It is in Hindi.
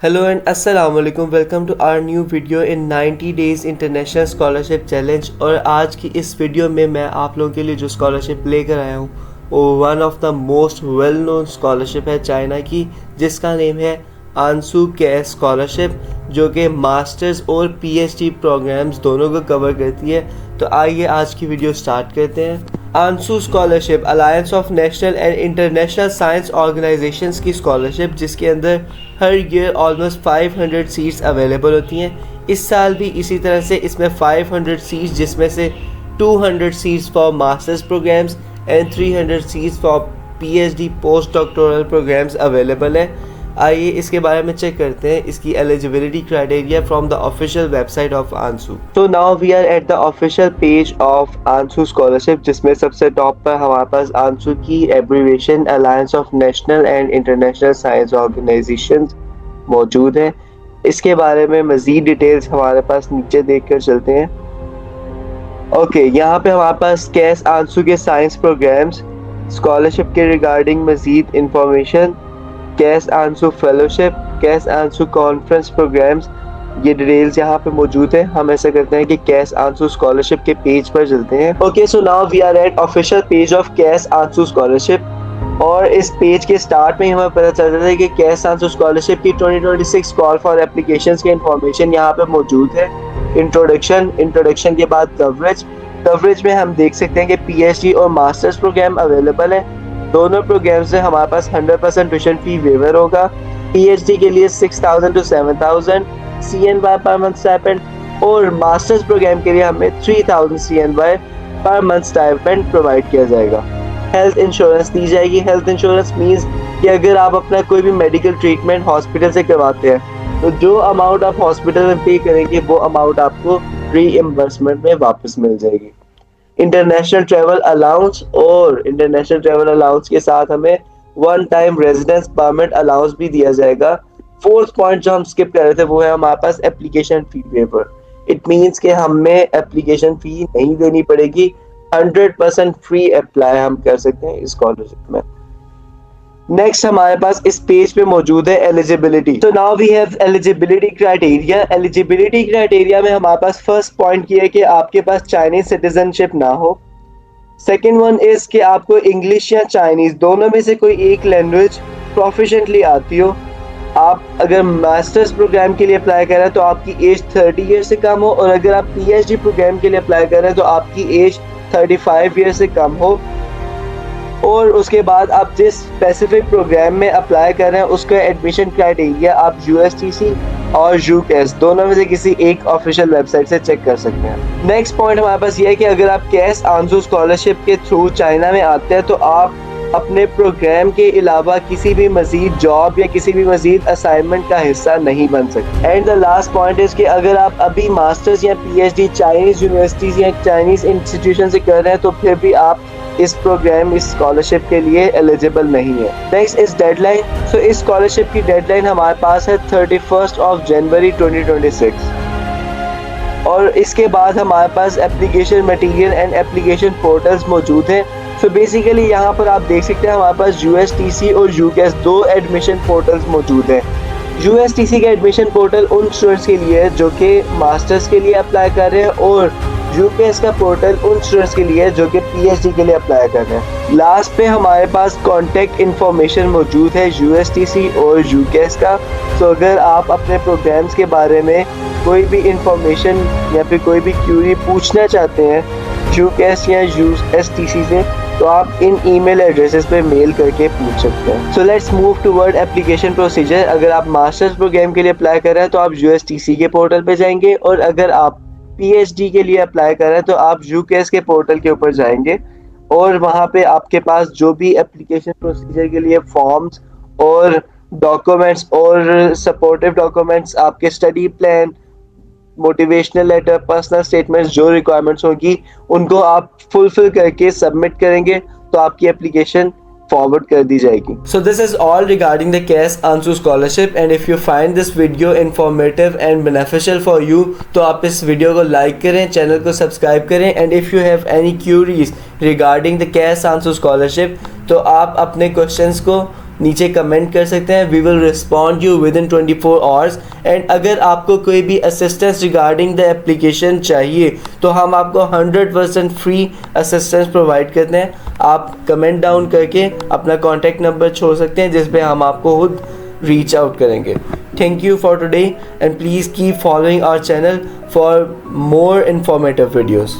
Hello and assalamu alaikum. Welcome to our new video in 90 days international scholarship challenge. और आज की इस वीडियो में मैं आप लोगों के लिए जो स्कॉलरशिप लेकर आया हूँ वो one of the most well known scholarship है चाइना की, जिसका नेम है आंसू कैश स्कॉलरशिप, जो कि मास्टर्स और पीएचडी प्रोग्राम्स दोनों को कवर करती है। तो आइए आज की वीडियो स्टार्ट करते हैं। आंसू scholarship alliance of national and international science organisations की स्कॉलरशिप, जिसके अंदर हर ईयर ऑलमोस्ट 500 सीट्स अवेलेबल होती हैं। इस साल भी इसी तरह से इसमें 500 सीट्स, जिसमें से 200 seats for masters programmes and 300 seats for PhD post doctoral programmes available है। आइए इसके बारे में चेक करते हैं इसकी eligibility criteria from the official website of ANSO. तो now we are at the official page of ANSO scholarship, जिसमें सबसे टॉप पर हमारे पास आंसू की abbreviation alliance of national and international science organisations मौजूद है। इसके बारे में मजीद डिटेल्स हमारे पास नीचे देख कर चलते हैं। ओके, यहाँ पे हमारे पास कैश आंसू के साइंस प्रोग्राम्स, स्कॉलरशिप के रिगार्डिंग मजीद इंफॉर्मेशन, कैश आंसू फेलोशिप, कैश आंसू कॉन्फ्रेंस प्रोग्राम्स, ये डिटेल्स यहाँ पे मौजूद है। हम ऐसा करते हैं कि कैश आंसू स्कॉलरशिप के पेज पर चलते हैं। Okay, so now we are at official page of CAS ANSO scholarship, और इस पेज के स्टार्ट में हमें पता चल रहा है कि कैश आंसू स्कॉलरशिप की 2026 कॉल फॉर एप्लीकेशंस की इंफॉर्मेशन यहाँ पे मौजूद है। इंट्रोडक्शन के बाद कवरेज में हम देख सकते हैं कि पीएचडी और मास्टर्स प्रोग्राम अवेलेबल है। दोनों प्रोग्राम से हमारे पास 100% ट्यूशन फी वेवर होगा। पीएचडी के लिए 6000 to 7000 CNY per month stipend, और मास्टर्स प्रोग्राम के लिए हमें 3000 CNY per month stipend provide किया जाएगा। हेल्थ इंश्योरेंस दी जाएगी। हेल्थ इंश्योरेंस मींस कि अगर आप अपना कोई भी मेडिकल ट्रीटमेंट हॉस्पिटल से करवाते हैं तो जो अमाउंट आप हॉस्पिटल में पे करेंगे वो अमाउंट आपको रीइंबर्समेंट में वापस मिल जाएगी। इंटरनेशनल ट्रैवल अलाउंस, और इंटरनेशनल ट्रैवल अलाउंस के साथ हमें one time residence permit allowance भी दिया जाएगा। फोर्थ पॉइंट जो हम स्किप कर रहे थे वो है हमारे पास application fee waiver. It means कि हमें एप्लीकेशन फी नहीं देनी पड़ेगी। 100% फ्री अप्लाई हम कर सकते हैं इस स्कॉलरशिप में। नेक्स्ट हमारे पास इस पेज पे मौजूद है एलिजिबिलिटी। तो now we have eligibility criteria. Eligibility criteria में हमारे पास फर्स्ट पॉइंट ये है कि आपके पास चाइनीज सिटीजनशिप ना हो। सेकंड वन इज कि आपको इंग्लिश या चाइनीज दोनों में से कोई एक लैंग्वेज प्रोफिशिएंटली आती हो। आप अगर मास्टर्स प्रोग्राम के लिए अप्लाई कर रहे हैं तो आपकी एज 30 ईयर से कम हो, और अगर आप पीएचडी प्रोग्राम के लिए अप्लाई कर रहे हैं तो आपकी एज 35 ईयर से कम हो। और उसके बाद आप जिस स्पेसिफिक प्रोग्राम में अप्लाई कर रहे हैं उसका एडमिशन क्राइटेरिया आप यूएसटीसी और यूकेएस दोनों में से किसी एक ऑफिशियल वेबसाइट से चेक कर सकते हैं। नेक्स्ट पॉइंट हमारे पास ये है कि अगर आप कैश आंसू स्कॉलरशिप के थ्रू चाइना में आते हैं तो आप अपने प्रोग्राम के अलावा किसी भी मजीद जॉब या किसी भी मजीद असाइनमेंट का हिस्सा नहीं बन सकते। And the last point is कि अगर आप अभी मास्टर्स या पीएचडी चाइनीज यूनिवर्सिटीज या चाइनीज इंस्टीट्यूशन से कर रहे हैं तो फिर भी आप इस प्रोग्राम इस स्कॉलरशिप के लिए एलिजिबल नहीं है। नेक्स्ट इस डेडलाइन। सो इस स्कॉलरशिप की डेडलाइन हमारे पास है 31 जनवरी 2026, और इसके बाद हमारे पास application material and application portals मौजूद हैं। सो बेसिकली यहाँ पर आप देख सकते हैं हमारे पास यूएसटीसी और यूकेएस दो एडमिशन पोर्टल्स मौजूद हैं। यूएसटीसी का एडमिशन पोर्टल उन स्टूडेंट्स के लिए है जो कि मास्टर्स के लिए अप्लाई कर रहे हैं, और यूकेएस का पोर्टल उन स्टूडेंट्स के लिए है जो कि पीएचडी के लिए अप्लाई कर रहे हैं। लास्ट पे हमारे पास कॉन्टेक्ट इन्फॉर्मेशन मौजूद है यूएसटीसी और यूकेएस का। तो अगर आप अपने प्रोग्राम्स के बारे में कोई भी इंफॉर्मेशन या फिर कोई भी क्यूरी पूछना चाहते हैं यूकेएस या यूएसटीसी से, तो आप इन ईमेल एड्रेसेस पे मेल करके पूछ सकते हैं। So let's move toward application procedure. अगर आप मास्टर्स प्रोग्राम के लिए अप्लाई कर रहे हैं तो आप यूएसटीसी के पोर्टल पे जाएंगे, और अगर आप पीएचडी के लिए अप्लाई कर रहे हैं तो आप यूकेएस के पोर्टल के ऊपर जाएंगे, और वहाँ पे आपके पास जो भी एप्लीकेशन प्रोसीजर के लिए फॉर्म्स और डॉक्यूमेंट्स और सपोर्टिव डॉक्यूमेंट्स, आपके study plan, motivational letter, personal statements, जो रिक्वायरमेंट्स होगी उनको आप फुलफिल करके सबमिट करेंगे तो आपकी एप्लीकेशन फॉरवर्ड कर दी जाएगी। So this is all regarding the CAS ANSU scholarship, and if you find this video informative and beneficial for you तो आप इस वीडियो को लाइक करें, चैनल को सब्सक्राइब करें, and if you have any queries regarding the CAS ANSU scholarship तो आप अपने क्वेश्चंस को नीचे कमेंट कर सकते हैं। We will respond you within 24 hours. And अगर आपको कोई भी असिस्टेंस रिगार्डिंग द एप्लीकेशन चाहिए तो हम आपको 100% फ्री असिस्टेंस प्रोवाइड करते हैं। आप कमेंट डाउन करके अपना कॉन्टैक्ट नंबर छोड़ सकते हैं जिस पे हम आपको खुद रीच आउट करेंगे। Thank you for today and please keep following our channel for more informative videos.